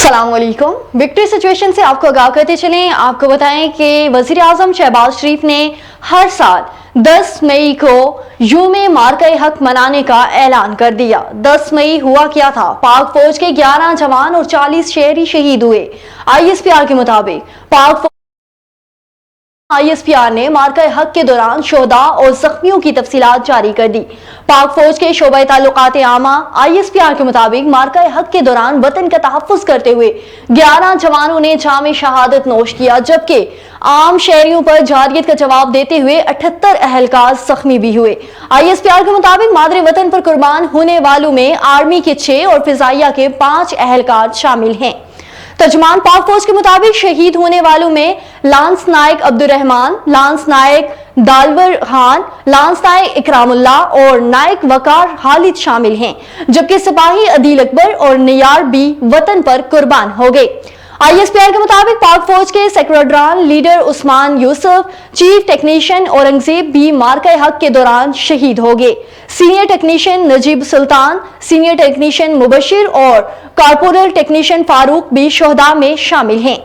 अस्सलाम वालेकुम। Victory situation से आपको आगाह करते चलें। आपको बताएं कि वजीर आजम शहबाज शरीफ ने हर साल 10 मई को यूमे मार्के हक मनाने का ऐलान कर दिया। 10 मई हुआ क्या था? पाक फौज के 11 जवान और 40 शहरी शहीद हुए। ISPR के मुताबिक पाक ISPR ने मार्का हक के दौरान शोहदा और जख्मियों की तफसीलात जारी कर दी। पाक फौज के शोबे ताल्लुकात आमा ISPR के मुताबिक मार्का हक के दौरान वतन का तहफ़्फ़ुज़ करते हुए 11 जवानों ने जाम शहादत नोश किया, जबकि आम शहरियों पर जारियत का जवाब देते हुए 78 अहलकार जख्मी भी हुए। ISPR के मुताबिक मादरे वतन पर कुर्बान होने वालों में आर्मी के 6 और फिजाइया के 5 अहलकार शामिल हैं। तर्जुमान पाक फौज के मुताबिक शहीद होने वालों में लांस नायक अब्दुर्रहमान, लांस नायक दालवर खान, लांस नायक इकरामुल्लाह और नायक वकार खालिद शामिल हैं, जबकि सिपाही अदील अकबर और नियार भी वतन पर कुर्बान हो गए। ISPR के मुताबिक पाक फौज के सेक्रेटरान leader Usman Yusuf, chief technician Aurangzeb भी मार्का हक के दौरान शहीद हो गए। Senior technician Najeeb Sultan, senior technician Mubashir और कॉर्पोरल टेक्नीशियन फारूक भी शोहदा में शामिल हैं।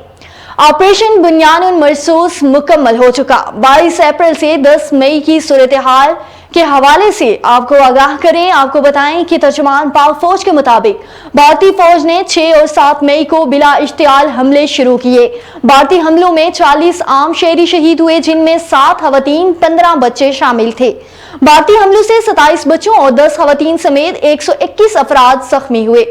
ऑपरेशन बुनियानुन मरसूस मुकम्मल हो चुका। 22 अप्रैल से 10 मई की सूरत हाल के हवाले से आपको आगाह करें। आपको बताएं कि तर्जुमान पाक फौज के मुताबिक भारतीय फौज ने 6 और 7 मई को बिला इश्तियाल हमले शुरू किए। भारतीय हमलों में 40 आम शहरी शहीद हुए, जिनमें 7 खवातीन 15 बच्चे शामिल थे। भारतीय हमलों से 27 बच्चों और 10 खवातीन समेत 121 अफराद जख्मी हुए।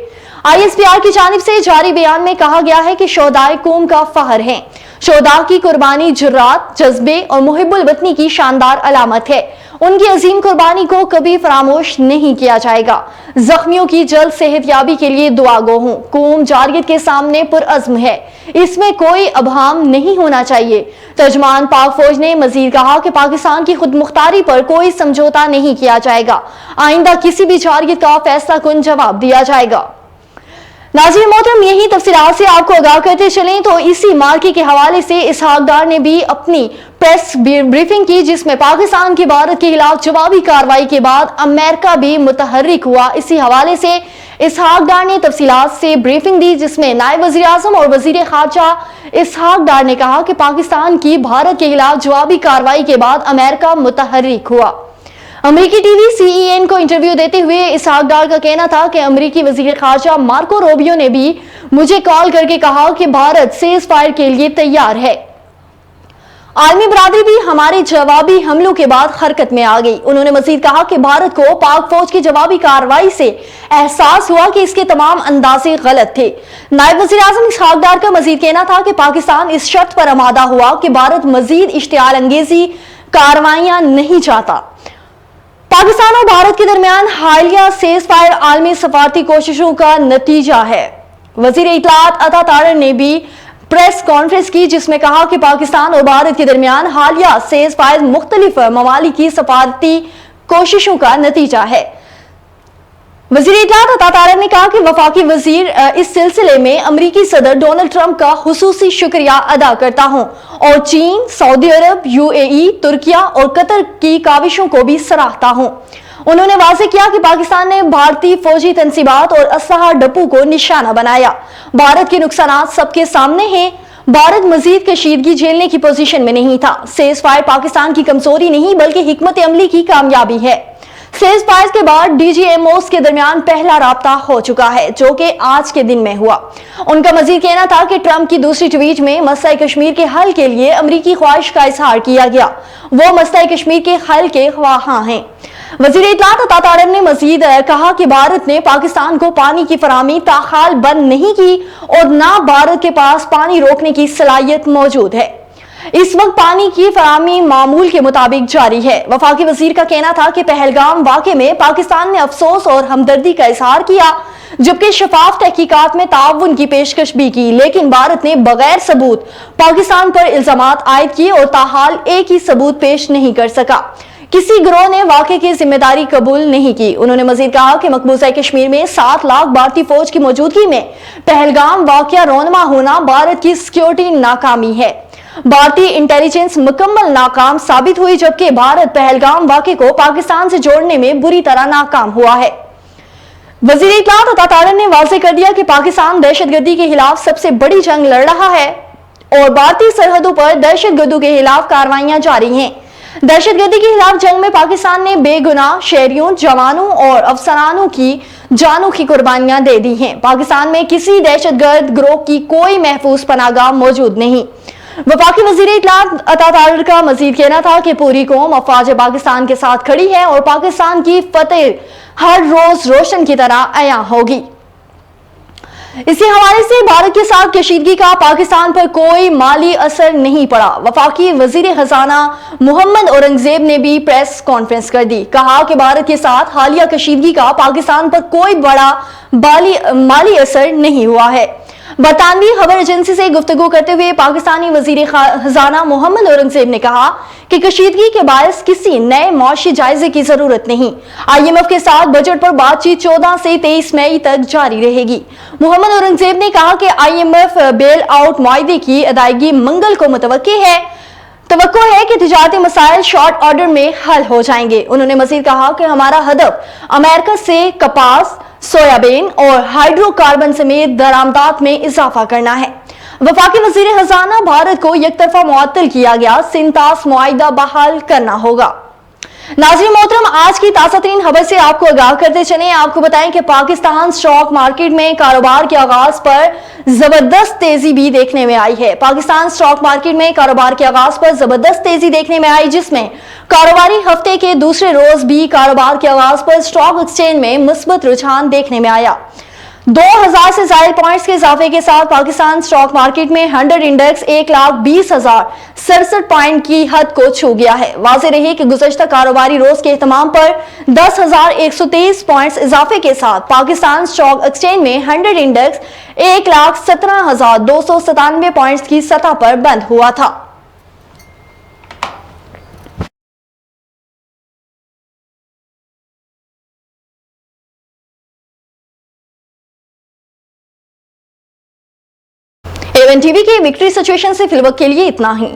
ISPR की जानिब से जारी बयान में कहा गया है कि शोहदाए कौम का फहर हैं। शोहदा की कुर्बानी जुर्रात, जज्बे और मुहिब्बुल वतनी की शानदार अलामत है। उनकी अजीम कुर्बानी को कभी फरामोश नहीं किया जाएगा। जख्मियों की जल्द सेहतयाबी के लिए दुआ गो हूं। कौम जारियत के सामने पुरअज़्म है, इसमें कोई अबहाम नहीं होना चाहिए। तर्जुमान पाक फौज ने मजीद कहा कि पाकिस्तान की खुद मुख्तारी पर कोई समझौता नहीं किया जाएगा। आइंदा किसी भी जारियत का फैसला कुन जवाब दिया जाएगा। नाज़रीन मोहतरम, यही तफसीलात से आपको आगाह करते चलें तो इसी मार्के के हवाले से इसहाक डार ने भी अपनी प्रेस ब्रीफिंग की, जिसमें पाकिस्तान की भारत के खिलाफ जवाबी कार्रवाई के बाद अमेरिका भी मुतहर्रिक हुआ। इसी हवाले से इसहाक डार ने तफसीलात से ब्रीफिंग दी, जिसमें नायब वज़ीर आज़म और वज़ीर ख़ारजा इसहाक डार ने कहा कि पाकिस्तान की भारत के खिलाफ जवाबी कार्रवाई के बाद अमेरिका मुतहर्रिक हुआ। अमेरिकी टीवी CEN को इंटरव्यू देते हुए इसहाक डार का कहना था कि अमेरिकी वजीर खारजा मार्को रूबियो ने भी मुझे कॉल करके कहा कि भारत सीज़ फायर के लिए तैयार है। आलमी बरादरी भी हमारे जवाबी हमलों के बाद हरकत में आ गई। उन्होंने मजीद कहा कि भारत को पाक फौज की जवाबी कार्रवाई से एहसास हुआ कि इसके तमाम अंदाजे गलत थे। नायब वज़ीर आज़म इसहाक डार का मजीद कहना था कि पाकिस्तान इस शर्त पर आमादा हुआ कि भारत मजीद इश्तियाल अंगेजी कार्रवाइयां नहीं चाहता। पाकिस्तान और भारत के दरमियान हालिया सीज़ फायर आलमी सफारती कोशिशों का नतीजा है। वजीर इत्तलात अता तारर ने भी प्रेस कॉन्फ्रेंस की, जिसमें कहा कि पाकिस्तान और भारत के दरमियान हालिया सीज़ फायर मुख्तलिफ ममालिक की सफारती कोशिशों का नतीजा है। वज़ीर इत्तलात अता तारर ने कहा कि वफाकी वजीर इस सिलसिले में अमरीकी सदर डोनाल्ड ट्रंप का खुसूसी शुक्रिया अदा करता हूं और चीन, सऊदी अरब, UAE, तुर्किया और कतर की काविशों को भी सराहता हूं। उन्होंने वाज़ेह किया कि पाकिस्तान ने भारतीय फौजी तंसीबात और असलहा डप्पू को निशाना बनाया। भारत के नुकसानात सबके सामने हैं। भारत मजीद कशीदगी झेलने की पोजीशन में नहीं था। सीज़ फायर पाकिस्तान की कमजोरी नहीं बल्कि हिकमत अमली की कामयाबी है। सीज़ फायर के बाद DGMOs के दरमियान पहला राब्ता हो चुका है, जो कि आज के दिन में हुआ। उनका मजीद कहना था कि ट्रंप की दूसरी ट्वीट में मसला कश्मीर के हल के लिए अमरीकी ख्वाहिश का इजहार किया गया। वो मसला कश्मीर के हल के ख्वाहां हैं। वज़ीर इत्तलात अता तारर ने मजीद कहा कि भारत ने पाकिस्तान को पानी की फराहमी ताहाल बंद नहीं की और ना भारत के पास पानी रोकने की सलाहियत मौजूद है। इस वक्त पानी की फराहमी मामूल के मुताबिक जारी है। वफाकी वजीर का कहना था कि पहलगाम वाक़े में पाकिस्तान ने अफसोस और हमदर्दी का इजहार किया, जबकि शफाफ तहकीकात में ताउन की पेशकश भी की, लेकिन भारत ने बगैर सबूत पाकिस्तान पर इल्जामात आयद किए और ताहाल एक ही सबूत पेश नहीं कर सका। किसी गिरोह ने वाक़े की जिम्मेदारी कबूल नहीं की। उन्होंने मजीद कहा कि मकबूजा कश्मीर में 7 लाख भारतीय फौज की मौजूदगी में पहलगाम वाक़या रोनमा होना भारत की सिक्योरिटी नाकामी है। भारतीय इंटेलिजेंस मुकम्मल नाकाम साबित हुई, जबकि भारत पहलगाम वाक़े को पाकिस्तान से जोड़ने में बुरी तरह नाकाम हुआ है। वजीर इत्तलात अता तारन ने वाज़ेह कर दिया कि पाकिस्तान दहशतगर्दी के खिलाफ सबसे बड़ी जंग लड़ रहा है और भारतीय सरहदों पर दहशतगर्दों के खिलाफ कार्रवाइयां जारी हैं। दहशतगर्दी के खिलाफ जंग में पाकिस्तान ने बेगुनाह शहरियों, जवानों और अफसरानों की जानों की कुर्बानियां दे दी हैं। पाकिस्तान में किसी दहशतगर्द गिरोह की कोई महफूज पनाहगाह मौजूद नहीं। वफाकी वजीर इत्तलात अता तारर का मजीद कहना था कि पूरी कौम अफवाज पाकिस्तान के साथ खड़ी है और पाकिस्तान की फतेह हर रोज रोशन की तरह अया होगी। इसी हवाले से भारत के साथ कशीदगी का पाकिस्तान पर कोई माली असर नहीं पड़ा। वफाकी वजीर खजाना मोहम्मद औरंगजेब ने भी प्रेस कॉन्फ्रेंस कर दी। कहा कि भारत के साथ हालिया कशीदगी का पाकिस्तान पर कोई बड़ा माली असर नहीं हुआ है। बरतानवी खबर एजेंसी से गुफ्तगू करते हुए पाकिस्तानी वजीर खजाना मोहम्मद औरंगजेब ने कहा कि कशीदगी के बायस किसी नए मौशी जायजे की जरूरत नहीं। IMF के साथ बजट पर बातचीत 14 से 23 मई तक जारी रहेगी। मोहम्मद औरंगजेब ने कहा कि IMF बेल आउट मुआहदे की अदायगी मंगल को तवक्को है कि तिजारती मसाइल शॉर्ट ऑर्डर में हल हो जाएंगे। उन्होंने मजीद कहा कि हमारा हदफ अमेरिका से कपास, सोयाबीन और हाइड्रोकार्बन समेत दरामदात में इजाफा करना है। वफाकी वजीर खजाना भारत को यकतरफा मुअत्तल किया गया सिंतास मुआहिदा बहाल करना होगा। नाज़रीन मोहतरम, आज की ताज़ा तरीन खबर से आपको आगाह करते चले। आपको बताएं कि पाकिस्तान स्टॉक मार्केट में कारोबार के आगाज पर जबरदस्त तेजी भी देखने में आई है। पाकिस्तान स्टॉक मार्केट में कारोबार के आगाज पर जबरदस्त तेजी देखने में आई, जिसमें कारोबारी हफ्ते के दूसरे रोज भी कारोबार के आगाज पर स्टॉक एक्सचेंज में मुस्बत रुझान देखने में आया। 2000 से ज्यादा पॉइंट्स के इजाफे के साथ पाकिस्तान स्टॉक मार्केट में 100 इंडेक्स 1,20,067 पॉइंट की हद को छू गया है। वाज़ेह रही कि गुज़श्ता कारोबारी रोज के एहतमाम पर 10,123 पॉइंट्स इजाफे के साथ पाकिस्तान स्टॉक एक्सचेंज में 100 इंडेक्स 1,17,297 पॉइंट्स की सतह पर बंद हुआ था। A1 टीवी के विक्ट्री सिचुएशन से फिलवक्त के लिए इतना ही।